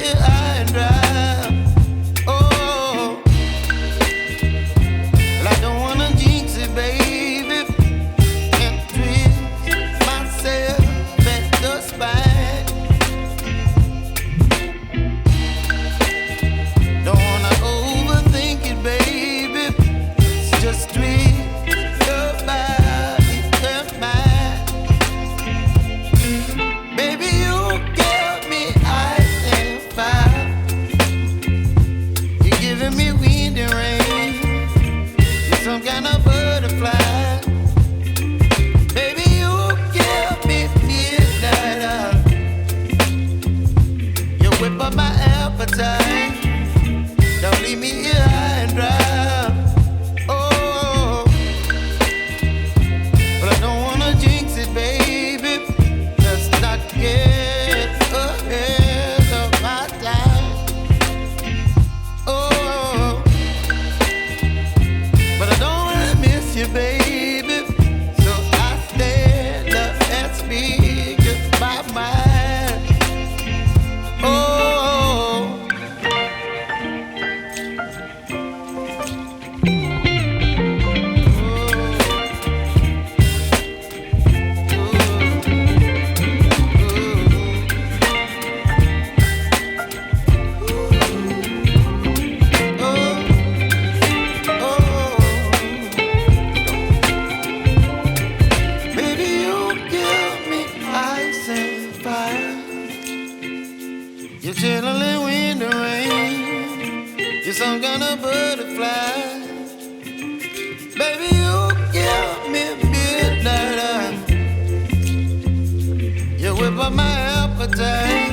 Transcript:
here high and dry. Oh, well, I don't wanna jinx it, baby, and twist myself at the spine. Don't wanna overthink it, baby. It's just twist your body and mine. Baby, you give me ice and fire. You're giving me wind and rain. You're some kind of butterfly. Baby, you give me midnight. You whip up my appetite. Don't leave me here high and dry. Oh, but I don't wanna jinx it, baby. Let's not get ahead of my time. Oh, but I don't wanna miss you, baby. So I stand up and speak my mind. Oh. Baby, you give me ice and fire. You're chilling wind and rain. You're some kind of butterfly. Baby, you give me midnight. You whip up my appetite.